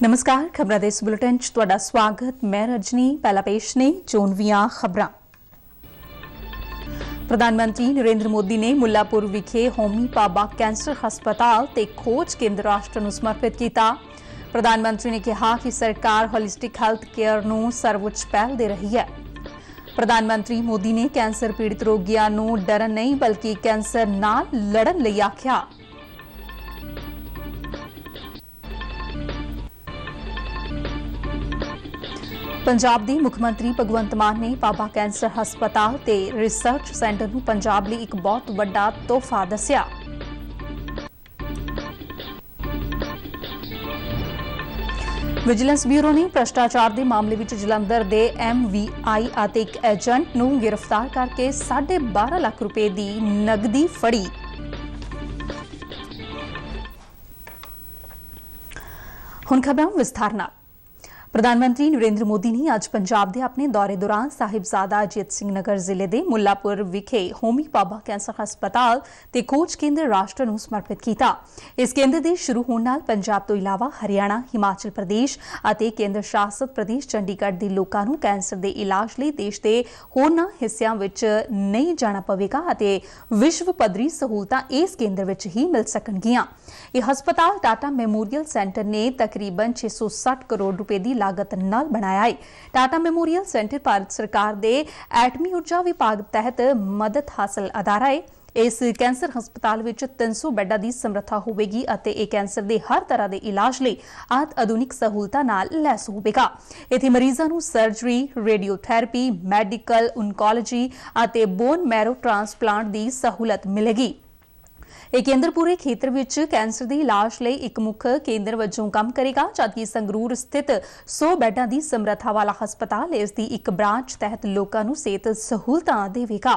नमस्कार, खबरां दे इस बुलेटिन च तुहाडा स्वागत। मैं रजनी। पहला पेश ने चोणवीआं खबरां। प्रधानमंत्री नरेंद्र मोदी ने मुल्लापुर विखे होमी भाभा कैंसर हस्पताल ते खोज केंद्र राष्ट्र नूं समर्पित किया। प्रधानमंत्री ने कहा कि सरकार होलिस्टिक हैल्थ केयर नूं सर्वोच्च पहल दे रही है। प्रधानमंत्री मोदी ने कैंसर पीड़ित रोगियों नूं डरन नहीं बल्कि कैंसर नाल लड़न लई आख्या। पंजाब के मुख्यमंत्री भगवंत मान ने भाभा कैंसर हस्पताल ते रिसर्च सेंटर नूं पंजाब लई एक बहुत वड्डा तोहफा दस्सिया। विजिलेंस ब्यूरो ने भ्रष्टाचार के मामले में जलंधर के MVI अते एक एजेंट नूं गिरफ्तार करके 12.5 लाख रुपए की नगदी फड़ी। हुण खबरां विस्तार नाल। प्रधानमंत्री नरेंद्र मोदी ने आज पंजाब के अपने दौरे दौरान साहिबजादा अजीत सिंह नगर जिले के मुल्लापुर विखे होमी भाभा कैंसर हस्पताल ते खोज केंद्र राष्ट्र नूं समर्पित किया। इस केंद्र के शुरू होने नाल पंजाब तो इलावा हरियाणा, हिमाचल प्रदेश अते केंद्र शासित प्रदेश चंडीगढ़ के लोगों नूं कैंसर के इलाज लई देश के होरनां हिस्सियां विच नहीं जाना पवेगा अते विश्व पद्धरी सहूलतां इस केंद्र विच ही मिल सकणगीआं। यह हस्पताल टाटा मैमोरियल सेंटर ने तकरीबन 660 करोड़ रुपए की लागत नाल बनाया है। टाटा मैमोरियल सेंटर भारत सरकार के एटमी ऊर्जा विभाग तहत मदद हासिल अदारा है। इस कैंसर हस्पताल विच 300 बैडां की समर्था होगी और यह कैंसर के हर तरह के इलाज लई आधुनिक सहूलतां नाल लैस होगा। इत्थे मरीजां नूं सर्जरी, रेडियोथैरेपी, मैडिकल ओनकोलॉजी और बोन मैरो ट्रांसप्लांट की सहूलत मिलेगी। यह केंद्र पूरे खेतर विच कैंसर के इलाज लई एक मुख केंद्र वजों काम करेगा, जबकि संगरूर स्थित 100 बैडां की समर्था वाला हस्पताल इसकी एक ब्रांच तहत लोकां नूं सेहत सहूलतां देवेगा।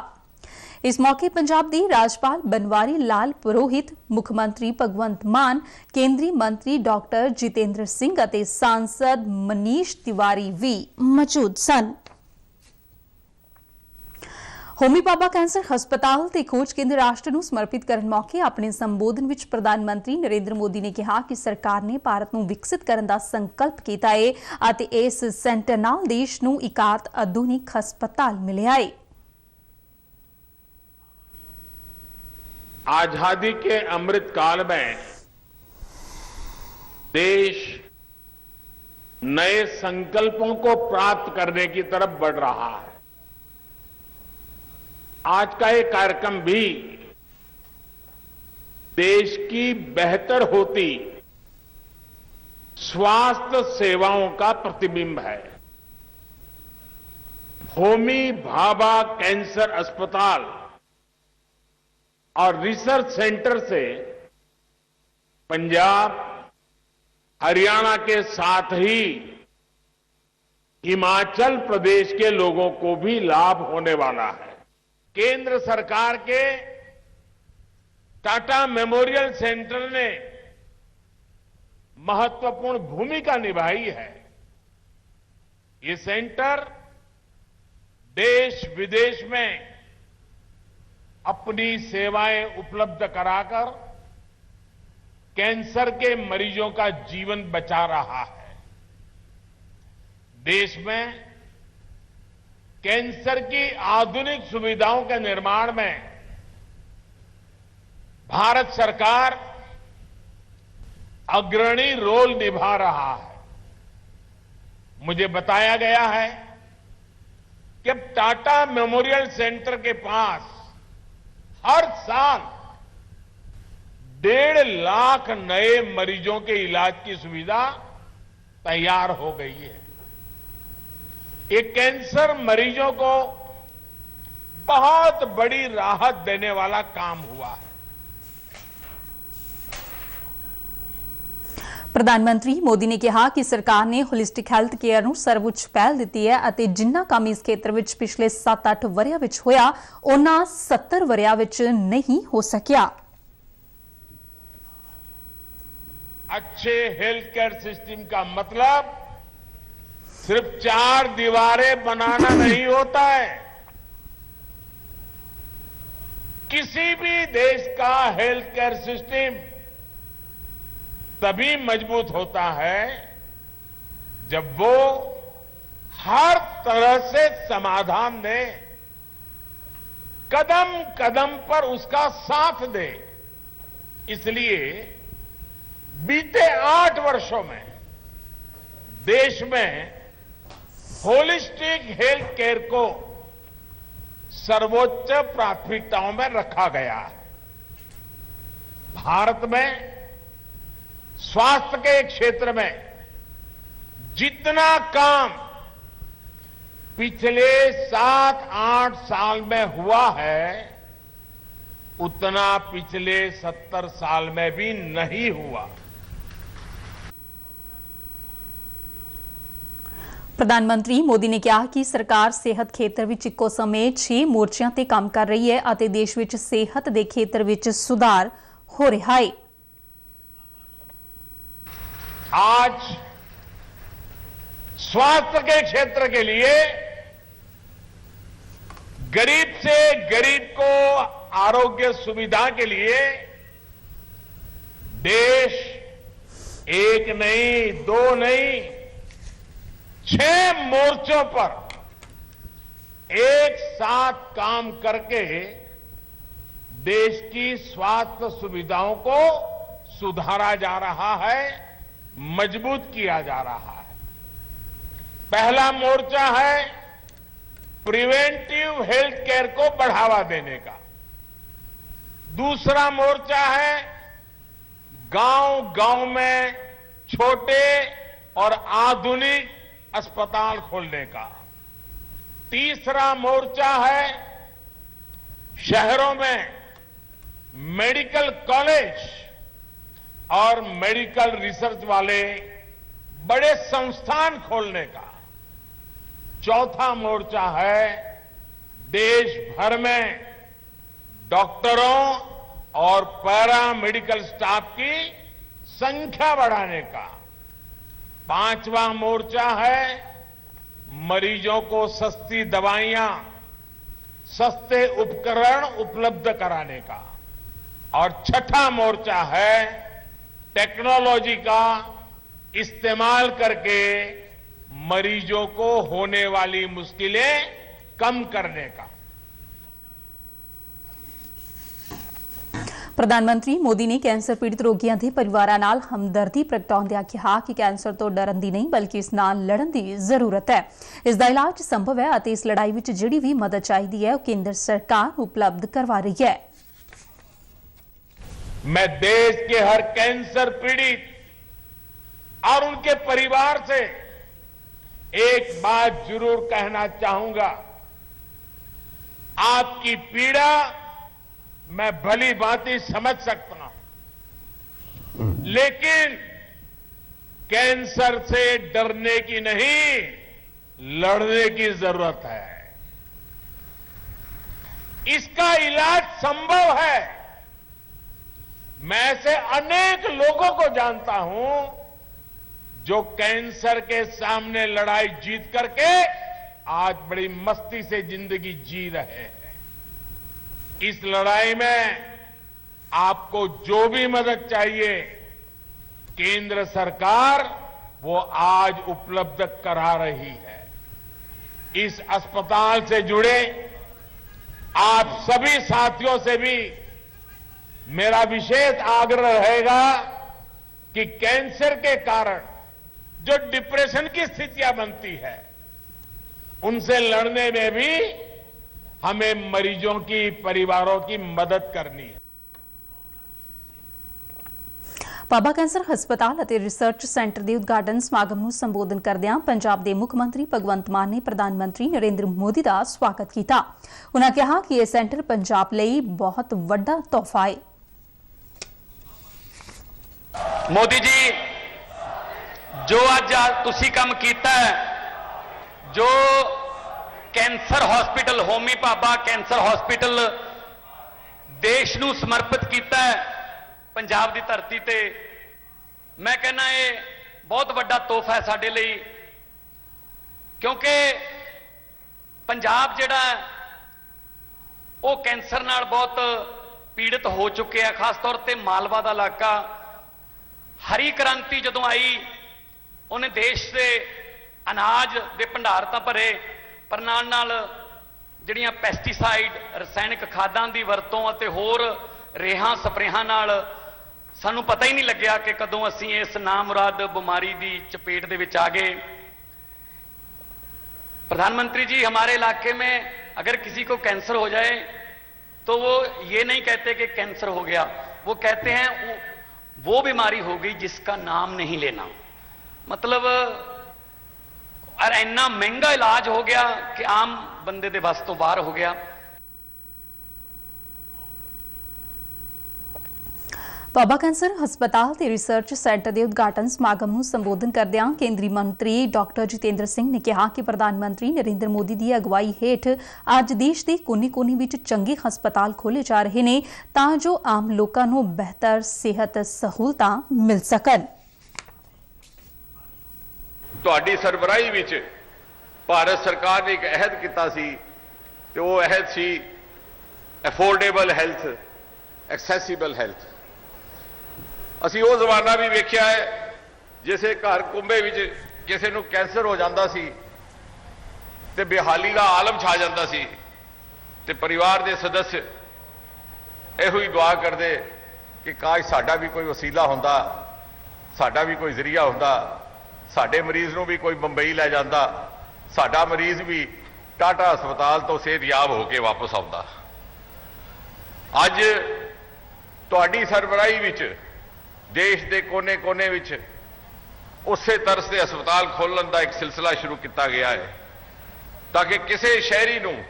इस मौके पंजाब के राज्यपाल बनवारी लाल पुरोहित, मुख्यमंत्री भगवंत मान, केंद्रीय मंत्री डॉक्टर जितेंद्र सिंह और सांसद मनीष तिवारी भी मौजूद सन। होमी भाभा कैंसर हस्पताल ते खोज केंद्र राष्ट्र नूं समर्पित करन मौके अपने संबोधन विच प्रधानमंत्री नरेंद्र मोदी ने कहा कि सरकार ने भारत नूं विकसित करन दा संकल्प कीता है अते इस सेंटर नाल देश नूं एक आधुनिक हस्पताल मिलिया है। आजादी के अमृत काल में देश नए संकल्पों को प्राप्त करने की तरफ बढ़ रहा है। आज का ये कार्यक्रम भी देश की बेहतर होती स्वास्थ्य सेवाओं का प्रतिबिंब है। होमी भाभा कैंसर अस्पताल और रिसर्च सेंटर से पंजाब, हरियाणा के साथ ही हिमाचल प्रदेश के लोगों को भी लाभ होने वाला है। केंद्र सरकार के टाटा मेमोरियल सेंटर ने महत्वपूर्ण भूमिका निभाई है। ये सेंटर देश विदेश में अपनी सेवाएं उपलब्ध कराकर कैंसर के मरीजों का जीवन बचा रहा है। देश में कैंसर की आधुनिक सुविधाओं के निर्माण में भारत सरकार अग्रणी रोल निभा रहा है। मुझे बताया गया है कि अब टाटा मेमोरियल सेंटर के पास हर साल 1.5 लाख नए मरीजों के इलाज की सुविधा तैयार हो गई है। ये कैंसर मरीजों को बहुत बड़ी राहत देने वाला काम हुआ है। प्रधानमंत्री मोदी ने कहा कि सरकार ने होलिस्टिक हैल्थ केयर नूं सर्वोच्च पहल दी है और जिन्ना काम इस खेतर विच पिछले 7-8 वरियां विच होया उन्ना 70 वरियां विच नहीं हो सकिया। अच्छे हेल्थ केयर सिस्टम का मतलब सिर्फ 4 दीवारें बनाना नहीं होता है। किसी भी देश का हेल्थ केयर सिस्टम तभी मजबूत होता है जब वो हर तरह से समाधान दे, कदम कदम पर उसका साथ दे। इसलिए बीते 8 वर्षों में देश में होलिस्टिक हेल्थ केयर को सर्वोच्च प्राथमिकताओं में रखा गया है। भारत में स्वास्थ्य के क्षेत्र में जितना काम पिछले 7-8 साल में हुआ है, उतना पिछले 70 साल में भी नहीं हुआ। प्रधानमंत्री मोदी ने कहा कि सरकार सेहत खेतर विच इक्को समय 6 मोर्चों ते काम कर रही है और देश विच सेहत के खेतर विच सुधार हो रहा है। आज स्वास्थ्य के क्षेत्र के लिए गरीब से गरीब को आरोग्य सुविधा के लिए देश एक नहीं, 2 नहीं, 6 मोर्चों पर एक साथ काम करके देश की स्वास्थ्य सुविधाओं को सुधारा जा रहा है, मजबूत किया जा रहा है। पहला मोर्चा है प्रिवेंटिव हेल्थ केयर को बढ़ावा देने का। दूसरा मोर्चा है गांव-गांव में छोटे और आधुनिक अस्पताल खोलने का। तीसरा मोर्चा है शहरों में मेडिकल कॉलेज और मेडिकल रिसर्च वाले बड़े संस्थान खोलने का। चौथा मोर्चा है देश भर में डॉक्टरों और पैरा मेडिकल स्टाफ की संख्या बढ़ाने का। 5वां मोर्चा है मरीजों को सस्ती दवाइयां, सस्ते उपकरण उपलब्ध कराने का। और 6ठा मोर्चा है टेक्नोलॉजी का इस्तेमाल करके मरीजों को होने वाली मुश्किलें कम करने का। प्रधानमंत्री मोदी ने कैंसर पीड़ित रोगियों के परिवारों नाल हमदर्दी प्रगटाउंदियां कहा कि कैंसर तो डरन दी नहीं बल्कि इस नाल लड़न दी जरूरत है। इसका इलाज संभव है और इस लड़ाई विच जिहड़ी भी मदद चाहिए है केंद्र सरकार उपलब्ध करवा रही है। मैं देश के हर कैंसर पीड़ित और उनके परिवार से एक बात जरूर कहना चाहूंगा। आपकी पीड़ा मैं भली भांति समझ सकता हूं, लेकिन कैंसर से डरने की नहीं, लड़ने की जरूरत है। इसका इलाज संभव है। मैं ऐसे अनेक लोगों को जानता हूं जो कैंसर के सामने लड़ाई जीत करके आज बड़ी मस्ती से जिंदगी जी रहे हैं। इस लड़ाई में आपको जो भी मदद चाहिए, केंद्र सरकार वो आज उपलब्ध करा रही है। इस अस्पताल से जुड़े आप सभी साथियों से भी मेरा विशेष आग्रह रहेगा कि कैंसर के कारण जो डिप्रेशन की स्थितियां बनती है, उनसे लड़ने में भी हमें मरीजों की परिवारों की मदद करनी है। बाबा कैंसर हस्पताल ਅਤੇ रिसर्च सेंटर के उद्घाटन समागम ਨੂੰ ਸੰਬੋਧਨ ਕਰਦਿਆਂ पंजाब के मुख मंत्री भगवंत मान ने प्रधानमंत्री नरेंद्र मोदी का स्वागत किया। उन्होंने कहा कि यह सेंटर पंजाब ਲਈ बहुत ਵੱਡਾ ਤੋਹਫਾ है। मोदी जी जो अज तुसी काम कीता है, जो cancer hospital Homi Bhabha cancer hospital देश नूं समर्पित किया है पंजाब की धरती ते, मैं कहना ये बहुत वड्डा तोहफा है साडे लई, क्योंकि पंजाब जिहड़ा वो कैंसर नाल बहुत पीड़ित हो चुके हैं। खास तौर पर मालवा का इलाका, हरी क्रांति जदों आई ਉਹਨੇ ਦੇਸ਼ ਦੇ ਅਨਾਜ ਦੇ ਭੰਡਾਰ ਤਾਂ ਭਰੇ, ਪਰ ਨਾਲ ਜਿਹੜੀਆਂ ਪੈਸਟੀਸਾਈਡ ਰਸਾਇਣਿਕ ਖਾਦਾਂ ਦੀ ਵਰਤੋਂ ਅਤੇ ਹੋਰ ਰੇਹਾਂ ਸਪਰੇਹਾਂ ਨਾਲ ਸਾਨੂੰ ਪਤਾ ਹੀ ਨਹੀਂ ਲੱਗਿਆ ਕਿ ਕਦੋਂ ਅਸੀਂ ਇਸ ਨਾਮੁਰਾਦ ਬਿਮਾਰੀ ਦੀ ਚਪੇਟ ਦੇ ਵਿੱਚ ਆ गए। प्रधानमंत्री जी, हमारे इलाके में अगर किसी को कैंसर हो जाए तो वो ये नहीं कहते कि कैंसर हो गया, वो कहते हैं वो बीमारी हो गई जिसका नाम नहीं लेना। मतलब और इन्ना महंगा इलाज हो गया कि आम बंदे दे बस तो बाहर हो गया। ਬਾਬਾ ਕੈਂਸਰ ਹਸਪਤਾਲ ਤੇ ਰਿਸਰਚ ਸੈਂਟਰ ਦੇ ਉਦਘਾਟਨ ਸਮਾਗਮ ਨੂੰ ਸੰਬੋਧਨ ਕਰਦਿਆਂ ਕੇਂਦਰੀ ਮੰਤਰੀ ਡਾਕਟਰ ਜਤਿੰਦਰ ਸਿੰਘ ਨੇ ਕਿਹਾ ਕਿ ਪ੍ਰਧਾਨ ਮੰਤਰੀ ਨਰਿੰਦਰ ਮੋਦੀ ਦੀ ਅਗਵਾਈ ਹੇਠ ਅੱਜ ਦੇਸ਼ ਦੇ ਕੋਨੇ-ਕੋਨੇ ਵਿੱਚ ਚੰਗੇ ਹਸਪਤਾਲ ਖੋਲ੍ਹੇ ਜਾ ਰਹੇ ਨੇ ਤਾਂ ਜੋ ਆਮ ਲੋਕਾਂ ਨੂੰ ਬਿਹਤਰ ਸਿਹਤ ਸਹੂਲਤਾਂ ਮਿਲ ਸਕਣ। ਤੁਹਾਡੀ ਸਰਬਰਾਹੀ ਵਿੱਚ ਭਾਰਤ ਸਰਕਾਰ ਨੇ ਇੱਕ ਅਹਿਦ ਕੀਤਾ ਸੀ ਤੇ ਉਹ ਅਹਿਦ ਸੀ ਅਫੋਰਡੇਬਲ ਹੈਲਥ, ਐਕਸੈਸਿਬਲ ਹੈਲਥ। ਅਸੀਂ ਉਹ ਜ਼ਮਾਨਾ ਵੀ ਵੇਖਿਆ ਹੈ ਜਿਸੇ ਘਰ ਕੁੰਬੇ ਵਿੱਚ ਕਿਸੇ ਨੂੰ ਕੈਂਸਰ ਹੋ ਜਾਂਦਾ ਸੀ ਤੇ ਬੇਹਾਲੀ ਦਾ ਆਲਮ ਛਾ ਜਾਂਦਾ ਸੀ ਤੇ ਪਰਿਵਾਰ ਦੇ ਸਦस्य ਇਹੋ ਹੀ ਦੁਆ ਕਰਦੇ ਕਿ ਕਾਸ਼ ਸਾਡਾ ਵੀ ਕੋਈ ਵਸੀਲਾ ਹੁੰਦਾ, ਸਾਡਾ ਵੀ ਕੋਈ ਜ਼ਰੀਆ ਹੁੰਦਾ, ਸਾਡੇ ਮਰੀਜ਼ ਨੂੰ ਵੀ ਕੋਈ ਬੰਬਈ ਲੈ ਜਾਂਦਾ, ਸਾਡਾ ਮਰੀਜ਼ ਵੀ ਟਾਟਾ ਹਸਪਤਾਲ ਤੋਂ ਸਿਹਤਯਾਬ ਹੋ ਕੇ ਵਾਪਸ ਆਉਂਦਾ। ਅੱਜ ਤੁਹਾਡੀ ਸਰਬਰਾਹੀ ਵਿੱਚ ਦੇਸ਼ ਦੇ ਕੋਨੇ-ਕੋਨੇ ਵਿੱਚ ਉਸੇ ਤਰ੍ਹਾਂ ਦੇ ਹਸਪਤਾਲ ਖੋਲ੍ਹਣ ਦਾ ਇੱਕ ਸਿਲਸਿਲਾ ਸ਼ੁਰੂ ਕੀਤਾ ਗਿਆ ਹੈ ਤਾਂ ਕਿ ਕਿਸੇ ਸ਼ਹਿਰੀ ਨੂੰ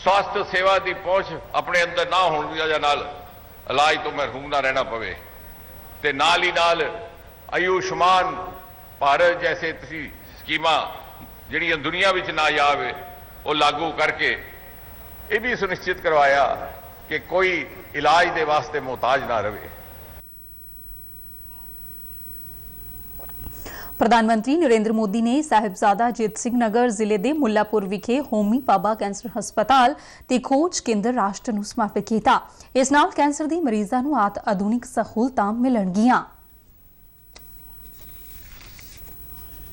ਸਵਾਸਥ ਸੇਵਾ ਦੀ ਪਹੁੰਚ ਆਪਣੇ ਅੰਦਰ ਨਾ ਹੋਣ ਦੀ ਵਜ੍ਹਾ ਨਾਲ ਇਲਾਜ ਤੋਂ ਮਹਿਰੂਮ ਨਾ ਰਹਿਣਾ ਪਵੇ ਤੇ ਨਾਲ ਹੀ ਨਾਲ ਆਯੁਸ਼ਮਾਨ ਭਾਰਤ ਜੈਸੇ ਤੁਸੀਂ ਸਕੀਮਾਂ ਜਿਹੜੀਆਂ ਦੁਨੀਆ ਵਿੱਚ ਨਾਯਾਬ ਹੈ ਉਹ ਲਾਗੂ ਕਰਕੇ ਇਹ ਵੀ ਸੁਨਿਸ਼ਚਿਤ ਕਰਵਾਇਆ ਕਿ ਕੋਈ ਇਲਾਜ ਦੇ ਵਾਸਤੇ ਮੁਹਤਾਜ ਨਾ ਰਹੇ। ਪ੍ਰਧਾਨ ਮੰਤਰੀ ਨਰਿੰਦਰ ਮੋਦੀ ਨੇ ਸਾਹਿਬਜ਼ਾਦਾ ਅਜੀਤ ਸਿੰਘ ਨਗਰ ਜ਼ਿਲ੍ਹੇ ਦੇ ਮੁੱਲਾਪੁਰ ਵਿਖੇ ਹੋਮੀ ਭਾਭਾ ਕੈਂਸਰ ਹਸਪਤਾਲ ਤੇ ਖੋਜ ਕੇਂਦਰ ਰਾਸ਼ਟਰ ਨੂੰ ਸਮਰਪਿਤ ਕੀਤਾ। ਇਸ ਨਾਲ ਕੈਂਸਰ ਦੇ ਮਰੀਜ਼ਾਂ ਨੂੰ ਆਧੁਨਿਕ ਸਹੂਲਤਾਂ ਮਿਲਣਗੀਆਂ।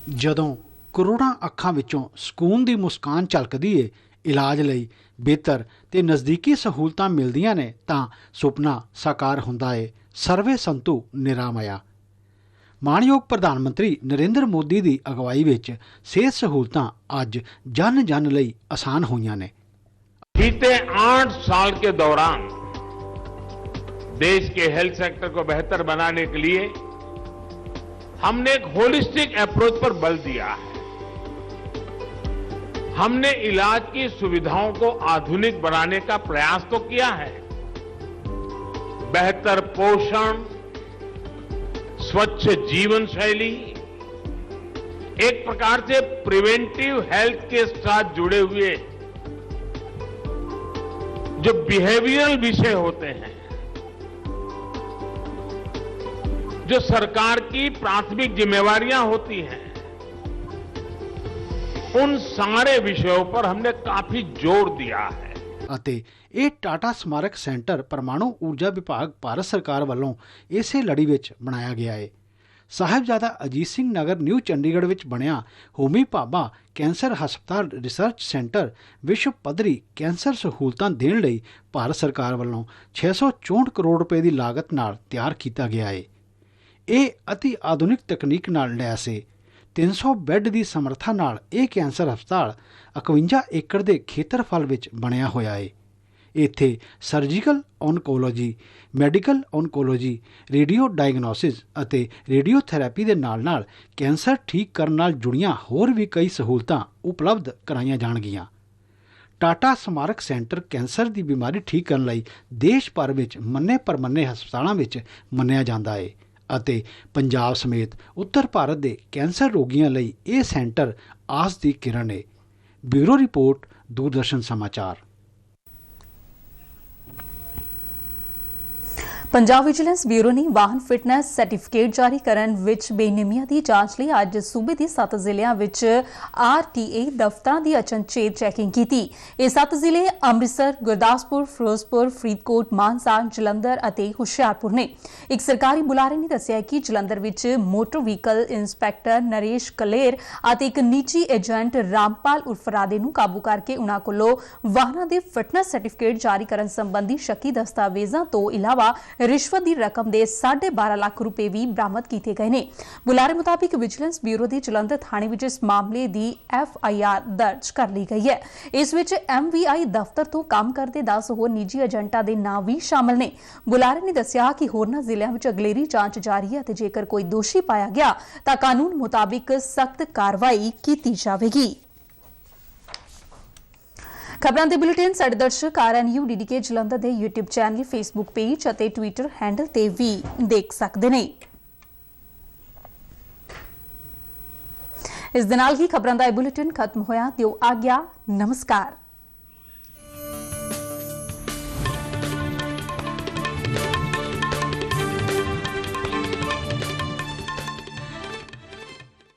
ਜਦੋਂ ਕਰੋੜਾਂ ਅੱਖਾਂ ਵਿੱਚੋਂ ਸਕੂਨ ਦੀ ਮੁਸਕਾਨ ਝਲਕਦੀ ਏ, ਇਲਾਜ ਲਈ ਬਿਹਤਰ ਤੇ ਨਜ਼ਦੀਕੀ ਸਹੂਲਤਾਂ ਮਿਲਦੀਆਂ ਨੇ ਤਾਂ ਸੁਪਨਾ ਸਾਕਾਰ ਹੁੰਦਾ ਏ। ਸਰਵੇ ਸੰਤੂ ਨਿਰਾਮਇਆ। ਮਾਣਯੋਗ ਪ੍ਰਧਾਨ ਮੰਤਰੀ ਨਰਿੰਦਰ ਮੋਦੀ ਦੀ ਅਗਵਾਈ ਵਿੱਚ ਸਿਹਤ ਸਹੂਲਤਾਂ ਅੱਜ ਜਨ ਜਨ ਲਈ ਆਸਾਨ ਹੋਈਆਂ ਨੇ। बीते 8 साल के दौरान देश के हेल्थ सेक्टर को बेहतर बनाने के लिए हमने एक होलिस्टिक अप्रोच पर बल दिया है। हमने इलाज की सुविधाओं को आधुनिक बनाने का प्रयास तो किया है। बेहतर पोषण, स्वच्छ जीवन शैली, एक प्रकार से प्रिवेंटिव हेल्थ के साथ जुड़े हुए जो बिहेवियरल विषय होते हैं, जो सरकार की प्राथमिक जिम्मेवारियां होती हैं, उन सारे विषयों पर हमने काफी जोर दिया है। ਅਤੇ ਇਹ ਟਾਟਾ ਸਮਾਰਕ ਸੈਂਟਰ ਪਰਮਾਣੂ ਊਰਜਾ ਵਿਭਾਗ ਭਾਰਤ ਸਰਕਾਰ ਵੱਲੋਂ ਇਸੇ ਲੜੀ ਵਿੱਚ ਬਣਾਇਆ ਗਿਆ ਹੈ। ਸਾਹਿਬਜ਼ਾਦਾ ਅਜੀਤ ਸਿੰਘ ਨਗਰ ਨਿਊ ਚੰਡੀਗੜ੍ਹ ਵਿੱਚ ਬਣਿਆ ਹੋਮੀ ਭਾਭਾ ਕੈਂਸਰ ਹਸਪਤਾਲ ਰਿਸਰਚ ਸੈਂਟਰ ਵਿਸ਼ਵ ਪੱਧਰੀ ਕੈਂਸਰ ਸਹੂਲਤਾਂ ਦੇਣ ਲਈ ਭਾਰਤ ਸਰਕਾਰ ਵੱਲੋਂ 664 ਕਰੋੜ ਰੁਪਏ ਦੀ ਲਾਗਤ ਨਾਲ ਤਿਆਰ ਕੀਤਾ ਗਿਆ ਹੈ। ਇਹ ਅਤੀ ਆਧੁਨਿਕ ਤਕਨੀਕ ਨਾਲ ਲੈਸ ਹੈ। 300 ਬੈੱਡ ਦੀ ਸਮਰੱਥਾ ਨਾਲ ਇਹ ਕੈਂਸਰ ਹਸਪਤਾਲ 51 ਏਕੜ ਦੇ ਖੇਤਰਫਲ ਵਿੱਚ ਬਣਿਆ ਹੋਇਆ ਹੈ। ਇੱਥੇ ਸਰਜੀਕਲ ਔਨਕੋਲੋਜੀ, ਮੈਡੀਕਲ ਔਨਕੋਲੋਜੀ, ਰੇਡੀਓ ਡਾਇਗਨੋਸਿਸ ਅਤੇ ਰੇਡੀਓਥੈਰੇਪੀ ਦੇ ਨਾਲ-ਨਾਲ ਕੈਂਸਰ ਠੀਕ ਕਰਨ ਨਾਲ ਜੁੜੀਆਂ ਹੋਰ ਵੀ ਕਈ ਸਹੂਲਤਾਂ ਉਪਲਬਧ ਕਰਾਈਆਂ ਜਾਣਗੀਆਂ। ਟਾਟਾ ਸਮਾਰਕ ਸੈਂਟਰ ਕੈਂਸਰ ਦੀ ਬਿਮਾਰੀ ਠੀਕ ਕਰਨ ਲਈ ਦੇਸ਼ ਭਰ ਵਿੱਚ ਮੰਨੇ-ਪ੍ਰਮੰਨੇ ਹਸਪਤਾਲਾਂ ਵਿੱਚ ਮੰਨਿਆ ਜਾਂਦਾ ਹੈ ਅਤੇ ਪੰਜਾਬ ਸਮੇਤ ਉੱਤਰ ਭਾਰਤ ਦੇ ਕੈਂਸਰ ਰੋਗੀਆਂ ਲਈ ਇਹ ਸੈਂਟਰ ਆਸ ਦੀ ਕਿਰਨ ਹੈ। ਬਿਊਰੋ ਰਿਪੋਰਟ, ਦੂਰਦਰਸ਼ਨ ਸਮਾਚਾਰ। पंजाब विजिलेंस ब्यूरो ने वाहन फिटनेस सर्टिफिकेट जारी ਕਰਨ ਵਿੱਚ ਬੇਨਿਯਮੀਆਂ ਦੀ ਜਾਂਚ ਲਈ ਅੱਜ ਸੂਬੇ ਦੇ 7 ਜ਼ਿਲ੍ਹਿਆਂ ਵਿੱਚ RTA ਦਫ਼ਤਰਾਂ ਦੀ ਅਚਨਚੇਤ ਚੈਕਿੰਗ ਕੀਤੀ। ਇਹ 7 ਜ਼ਿਲ੍ਹੇ ਅੰਮ੍ਰਿਤਸਰ, ਗੁਰਦਾਸਪੁਰ, ਫਿਰੋਜ਼ਪੁਰ, ਫਰੀਦਕੋਟ, ਮਾਨਸਾ, ਜਲੰਧਰ ਅਤੇ ਹੁਸ਼ਿਆਰਪੁਰ ਨੇ। ਇੱਕ ਸਰਕਾਰੀ ਬੁਲਾਰੇ ਨੇ ਦੱਸਿਆ ਕਿ ਜਲੰਧਰ ਵਿੱਚ motor vehicle inspector Naresh Kaler ਅਤੇ ਇੱਕ ਨਿੱਜੀ ਏਜੰਟ ਰਾਮਪਾਲ ਉਰਫ ਰਾਦੇ ਨੂੰ ਕਾਬੂ ਕਰਕੇ ਉਨ੍ਹਾਂ ਕੋਲੋਂ ਵਾਹਨਾਂ ਦੇ ਫਿਟਨੈਸ ਸਰਟੀਫਿਕੇਟ ਜਾਰੀ ਕਰਨ ਸੰਬੰਧੀ ਸ਼ੱਕੀ ਦਸਤਾਵੇਜ਼ਾਂ ਤੋਂ ਇਲਾਵਾ ਰਿਸ਼ਵਤ ਦੀ ਰਕਮ ਦੇ 12.5 ਲੱਖ ਰੁਪਏ ਵੀ ਬਰਾਮਦ ਕੀਤੇ ਗਏ ਨੇ। ਬੁਲਾਰੇ ਮੁਤਾਬਿਕ ਵਿਜੀਲੈਂਸ ਬਿਊਰੋ ਦੇ ਜਲੰਧਰ ਥਾਣੇ ਵਿੱਚ ਇਸ ਮਾਮਲੇ ਦੀ FIR ਦਰਜ ਕਰ ਲਈ ਗਈ ਹੈ। ਇਸ ਵਿੱਚ MVI ਦਫ਼ਤਰ ਤੋਂ ਕੰਮ ਕਰਦੇ 10 ਹੋਰ ਨਿੱਜੀ ਏਜੰਟਾਂ ਦੇ ਨਾਂ ਵੀ ਸ਼ਾਮਲ ਨੇ। ਬੁਲਾਰੇ ਨੇ ਦੱਸਿਆ ਕਿ ਹੋਰਨਾਂ ਜ਼ਿਲ੍ਹਿਆਂ ਵਿੱਚ ਅਗਲੇਰੀ ਜਾਂਚ ਜਾਰੀ ਹੈ ਅਤੇ ਜੇਕਰ ਕੋਈ ਦੋਸ਼ੀ ਪਾਇਆ ਗਿਆ ਤਾਂ ਕਾਨੂੰਨ ਮੁਤਾਬਿਕ ਸਖਤ ਕਾਰਵਾਈ ਕੀਤੀ ਜਾਵੇਗੀ। ਖਬਰਾਂ ਦੇ ਬੁਲੇਟਿਨ ਸਾਡੇ ਦਰਸ਼ਕ RNU DDK ਜਲੰਧਰ ਦੇ YouTube ਚੈਨਲ, Facebook ਪੇਜ ਅਤੇ Twitter ਹੈਂਡਲ ਤੇ ਵੀ ਦੇਖ ਸਕਦੇ ਨੇ। ਇਸ ਦੇ ਨਾਲ ਹੀ ਖਬਰਾਂ ਦਾ ਇਹ ਬੁਲੇਟਿਨ ਖਤਮ ਹੋਇਆ। ਦਿਓ ਆਗਿਆ। ਨਮਸਕਾਰ।